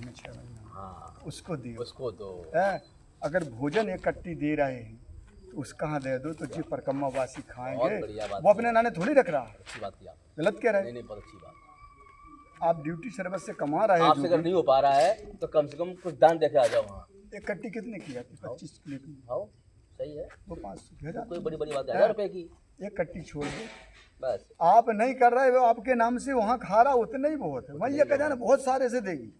महीने 6 महीने, हाँ उसको दियो। उसको दो। अगर भोजन एक कट्टी दे रहे हैं तो उसका हाँ दे दो, तो जी परिक्रमा वासी बहुत खाएंगे। बढ़िया बात वो अपने नाने थोड़ी रख रहा है, अच्छी बात की आप। गलत कह रहे नहीं हैं। नहीं, बहुत अच्छी बात। आप ड्यूटी सर्विस से कमा रहे हैं, आपसे जो अगर भी। नहीं हो पा रहा है तो कम से कम कुछ दान देके आ जाओ वहाँ। एक कट्टी कितने की आती? 25 किलो की। आओ, सही है। वो 500 की, 1000 कोई बड़ी बड़ी बात है, 1000 रुपए की एक कट्टी छोड़ दो। बस। आप नहीं कर रहे हो, आपके नाम से वहाँ खा रहा, उतना ही बहुत है। मैं ये कह जाना बहुत सारे से देगी।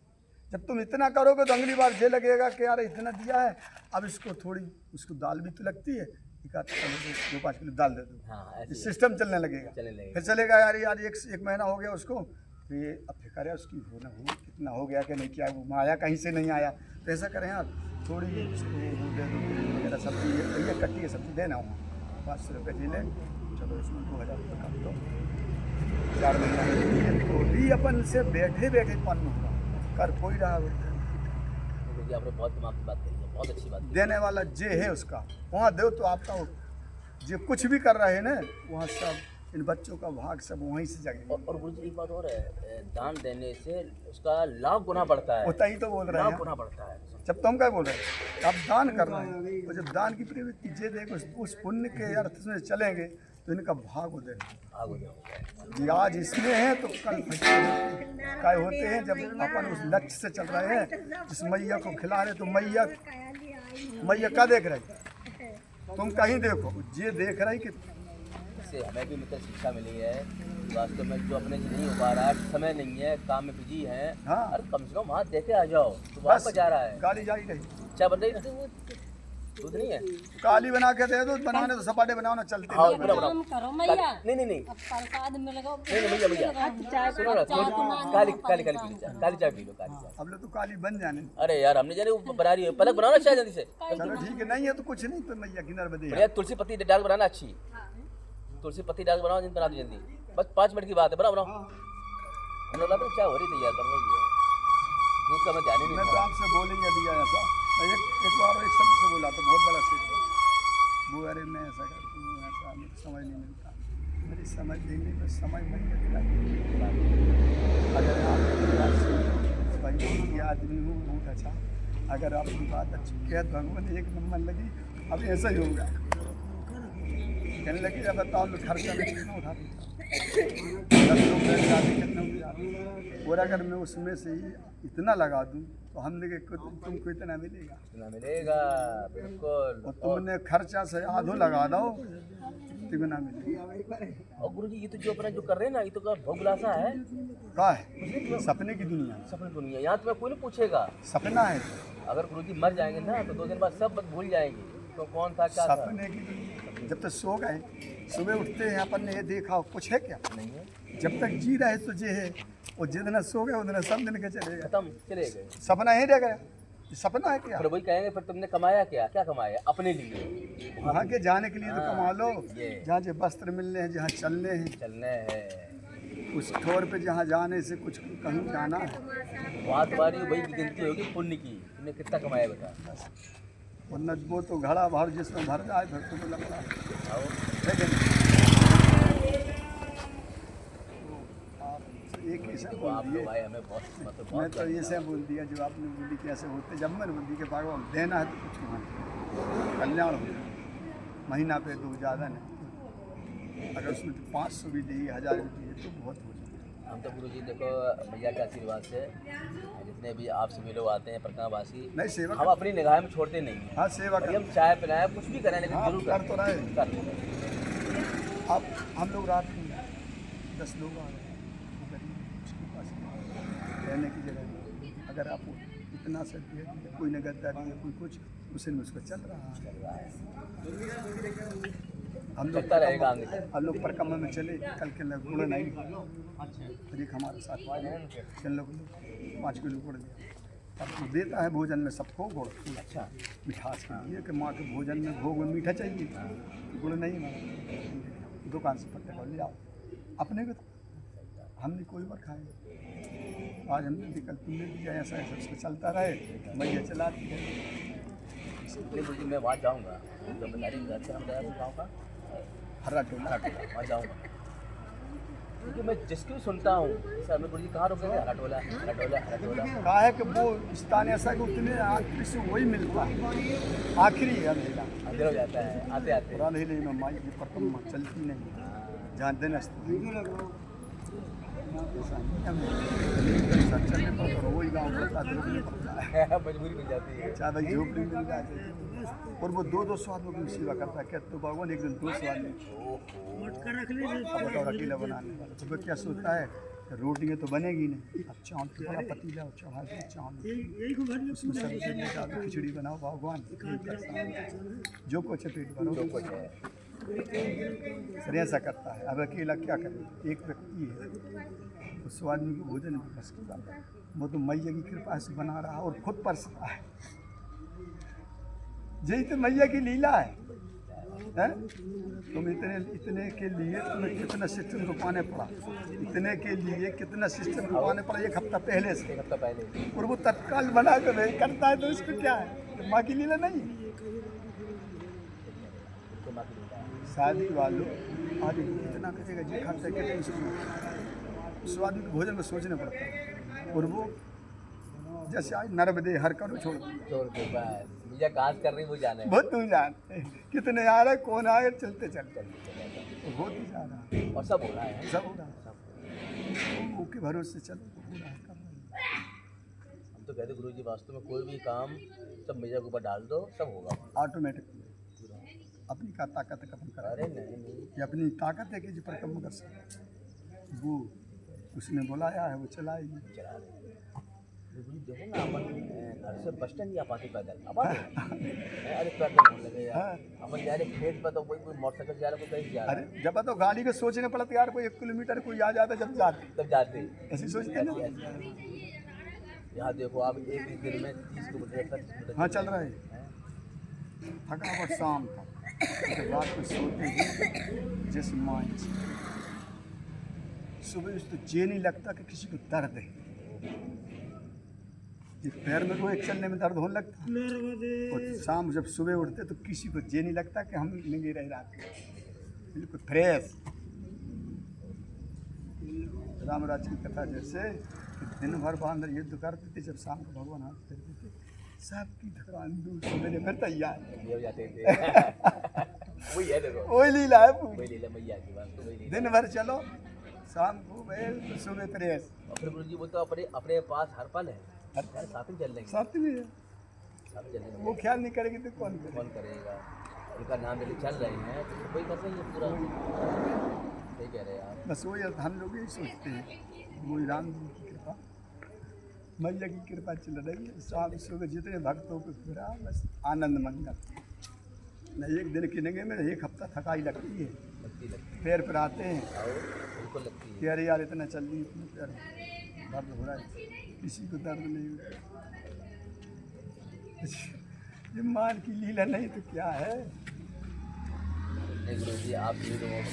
जब तुम इतना करोगे तो अगली बार ये लगेगा कि यार इतना दिया है, अब इसको थोड़ी, उसको दाल भी तो लगती है, 2-5 किलो दाल दे दो। हाँ ऐसे ही सिस्टम चलने लगेगा। चलने लगेगा। फिर चलेगा यार एक महीना हो गया उसको, तो ये अब फिक्र है उसकी हो ना हो, कितना हो गया कि नहीं, क्या वो आया कहीं से नहीं आया। तो ऐसा करें यार, थोड़ी उसको वो दे दो वगैरह, सब्जी ये कट्टी है, सब्जी देना वहाँ 500 रुपये जी ले, चलो इसमें 2000 रुपये कम दो, 4 महीना में तो भी अपन से बैठे बैठे पन्न होगा, कर कोई रहा हो। क्योंकि आपने बहुत दिमाग की बात कही है, बहुत अच्छी बात। देने वाला जे है उसका, वहाँ दो तो आपका वो जो कुछ भी कर रहे हैं ना, वहाँ सब इन बच्चों का भाग सब वहीं से जगेगा। और गुरु जी एक बात और है, दान देने से उसका लाभ गुना बढ़ता है। होता ही तो बोल रहे लाभ हैं। गुना बढ़ता है। जब तुम क्या बोल रहे हैं, आप दान कर रहे हैं, तो जब दान की प्रवृत्ति जे देखो उस पुण्य के अर्थ में चलेंगे तो इनका भाग हो जाएगा। भाग हो जाओ। जी आज इसमें है तो कल क्या होते हैं, जब अपन उस लक्ष्य से चल रहे हैं, इस मैया को खिला रहे, तो मैया क्या देख रही, तुम कहीं देखो, ये देख रही कि इससे हमें भी मतलब शिक्षा मिली है कि वास्तव में जो अपने से नहीं हो पा रहा है, समय नहीं है, काम में बिजी है, हाँ। अरे कम से कम वहाँ देखे आ जाओ। तो वहाँ पर जा रहा है, काली जाई रही, चाय बन रही ना, दूध नहीं है। काली बना के दे दो, बनाने तो सपाटे बनाओ ना, चलते हाँ, नहीं। बनाओ, बनाओ। काम करो मैया, नहीं नहीं नहीं अब प्रसाद में लगाओ। नहीं नहीं, भैया सुनो ना, काली काली काली पी लो, काली चाय पी लो, काली चाय। अब लोग तो काली बन जाने। अरे यार हमने जाने वो बना रही है, पलक बनाओ ना चाय जल्दी से। चलो ठीक है, नहीं है तो कुछ नहीं, तो मैया की नर्मदे भैया तुलसी पत्ती डाल बनाना अच्छी, तुलसी पत्ती डाल बनाओ, बना दो जल्दी, बस 5 मिनट की बात है, बनाओ बनाओ। हम लोग तो चाय हो रही थी यार, बन रही है, दूध का मैं ध्यान ही मैं नहीं तो था। आपसे बोल ही दिया ऐसा। मैं एक बार एक शब्द से बोला तो बहुत बड़ा सीख वो, अरे मैं ऐसा करती हूँ, ऐसा मुझे समझ नहीं मिलता, मेरी समझ देंगे तो समय नहीं मिलता। अगर आप भाई ये आदमी हूँ बहुत अच्छा, अगर आपकी बात अच्छी कह तो भगवान एक नंबर लगी, अब ऐसा ही होगा। कहने लगी अब बताओ मैं खर्चा में कितना उठा देता, 10 लोग बैठ जाते कितना उठा, और अगर मैं उसमें से ही इतना लगा दूँ तो हमने के तुमको इतना मिलेगा, इतना मिलेगा बिल्कुल। और तुमने खर्चा से आधो लगा दो तिगुना मिलेगा। और गुरु जी ये तो जो अपना जो कर रहे हैं ना, ये तो का भोगलासा है, का है सपने की दुनिया, सपने दुनिया। यहाँ तो कोई नहीं पूछेगा, सपना है, अगर गुरु जी मर जाएंगे ना तो 2 दिन बाद सब भूल जाएंगे तो कौन था क्या था। सपने की दुनिया। जब तक सो गए, सुबह उठते हैं अपन ने ये देखा कुछ है क्या, नहीं है, जब तक जी रहे तो जे है, और जितना सो गए उतना सब दिन के चले गए, खत्म, चले गए। सपना ही रह गया। सपना है क्या, फिर वही कहेंगे फिर तुमने कमाया क्या, क्या कमाया अपने लिए, वहाँ के जाने के लिए तो कमा लो, ये। जहाँ जो वस्त्र मिलने हैं, जहाँ चलने हैं, चलने हैं, उस ठोर पे जहाँ जाने से कुछ कहीं जाना है, वहाँ तुम्हारी वही गिनती होगी पुण्य की, तुमने कितना कमाया बेटा। वरना वो तो घड़ा भर जिसमें भर जाए फिर तो लगता आओ। लेकिन आप एक ऐसा देखो बोल आप दिए, लोग आए हमें बहुत मतलब मैं बहुत तो ये से बोल दिया जो आपने बोली कैसे होते, जब मैंने बोल दी कि भगवान देना है तो कुछ मान कल्याण हो, महीना पे तो ज़्यादा नहीं, अगर उसमें तो 500 भी दी, 1000 भी दिए तो बहुत हो जाए। हम तो गुरु जी देखो भैया के आशीर्वाद से जितने भी आपसे भी लोग आते हैं प्रकाशवासी, नहीं सेवा हम अपनी निगाह में छोड़ते नहीं हैं। हाँ सेवा भले कर, हम चाय पिलाएं कुछ भी करें लेकिन हाँ, जरूर कर तो रहे। कर। अब हम लोग रात में 10 लोग आ रहे हैं, वो गरीब उसके पास रहने की जगह नहीं, अगर आप इतना से दिए, कोई नगददारी है कोई कुछ, उसी में उसको चल रहा है। हम लोग परिक्रमा में चले, कल के लोग गुड़ नहीं, फिर एक हमारे साथ चल लोग 5 किलो गुड़ दिया, अब तो देता है भोजन में सबको गुड़, अच्छा मिठास के लिए कि माँ के भोजन में भोग में मीठा चाहिए, गुड़ नहीं मांगा, दुकान से पत्ते को ले आओ, अपने को हमने कोई बार खाए, आज हमने भी कल तुमने भी ऐसा ऐसा उसको चलता रहे, मैया चलाती है। इसलिए गुरु जी मैं वहाँ जाऊँगा, तो बता रही घर से हम गया गाँव का हरा टोला वहाँ जाऊँगा। क्योंकि मैं जिसकी भी सुनता हूँ जैसे अमित गुरु जी कहाँ रुके थे, हरटोला हरटोला हरटोला। कहा है कि वो स्थान ऐसा कि उतने आखिरी से वही मिलता है, आखिरी है अंधेरा। अंधेरा हो जाता है आते आते। पूरा अंधेरे में माई की परिक्रमा चलती नहीं, जहाँ दिन चलने पर तो वही गाँव पड़ता है, रुकने पड़ता है, मजबूरी मिल जाती है। चाहे भाई झोपड़ी मिल जाए। और वो 2-2 स्वादों की सेवा करता है। कहते तो भगवान एक दिन 2 स्वाद में बताओ अकेला बनाने वाला। तो वो क्या सोचता है, रोटियाँ तो बनेगी नहीं, अब चावल का बड़ा पतीला और चढ़ा के चावल उसमें सब्जी में डालो, खिचड़ी बनाओ भगवान, जो कुछ है पेट भरो, जो कुछ है सर ऐसा करता है। अब अकेला क्या करे, एक व्यक्ति है, उस आदमी को भोजन भी बस की बात है, वो तो मैया की कृपा से बना रहा और खुद परसता है। यही तो मैया की लीला है, हैं? तुम इतने के लिए तुम्हें कितना सिस्टम रुकवाने पड़ा, इतने के लिए कितना सिस्टम रुकवाने पड़ा 1 हफ्ता पहले से, 1 हफ्ता पहले। और वो तत्काल बना कर वही करता है, तो इसको क्या है, तो माँ की लीला नहीं। तो माँ की लीला है। शादी वालों आज इतना करेगा जी खाता है, कितने उस आदमी को भोजन में सोचना पड़ता है। और वो जैसे आज नर्मदे हर करो छोड़ बस मुझे काज कर रही वो जाने बहुत दूर जाते हैं, कितने आ रहे कौन आए, चलते चलते बहुत ही जा रहा है, और सब हो रहा है। सब हो रहा है, वो के भरोसे चलो तो पूरा कर रहे हैं। हम तो कहते गुरु जी वास्तव में कोई भी काम सब मैया के ऊपर डाल दो सब होगा ऑटोमेटिक अपनी का ताकत खत्म कर। अरे नहीं ये अपनी ताकत है कि जो पर कम कर सकते, वो उसने बुलाया है वो चलाएगी। चला रहे गुरु जी देखो ना अपन घर से बस स्टैंड या पाते पैदल अब अरे पैदल होने लगे यार, अपन जा रहे खेत पर तो कोई मोटरसाइकिल जा रहा कोई कहीं जा रहा है। अरे जब तो गाड़ी को सोचने पड़ता यार, कोई 1 किलोमीटर कोई आ जाता जब जाते तब जाते ऐसे सोचते ना। यहाँ देखो आप एक दिन में 30 किलोमीटर हाँ चल रहा है, थकावट शाम तक, जब रात को सोते हैं जिस माइंड से, सुबह तो ये नहीं लगता कि किसी को दर्द है, ये पैर में कोई चलने में दर्द होने लगता है। और शाम जब सुबह उठते तो किसी को ये नहीं लगता कि हम नंगे रह जाते, बिल्कुल फ्रेश। रामराज की कथा जैसे कि दिन भर बांधर युद्ध करते थे, जब शाम को भगवान हाथ करते थे, सबकी थकान दूर सवेरे में तैयार हो जाते थे। वही है देखो, वही लीला है पूरी। वही लीला मैया की बात तो वही लीला। दिन भर चलो, शाम को बैल तो सुबह फ्रेश। और फिर गुरु जी वो तो अपने पास हर पल है, यार साथ ही चल लेंगे, साथ में है, साथ ही चलेंगे। वो ख्याल नहीं करेगी तो कौन करे। कौन करेगा, उनका नाम लेके चल रहे हैं तो कोई कर रही है पूरा। सही कह रहे हैं आप। बस वही हम लोग यही सोचते हैं, वही राम जी की कृपा, मैया की कृपा चल रही है। शाम सुबह जितने भक्तों को फिरा बस आनंद मंगल। न एक दिन किनेंगे में 1 हफ्ता थकाई लगती है, लगती पैर पर आते हैं और बिल्कुल लगती है। कि अरे यार इतना चल रही, इतने पैर दर्द हो रहा है, किसी को दर्द नहीं होता। ये मान की लीला नहीं तो क्या है। गुरु जी आप भी लोगों को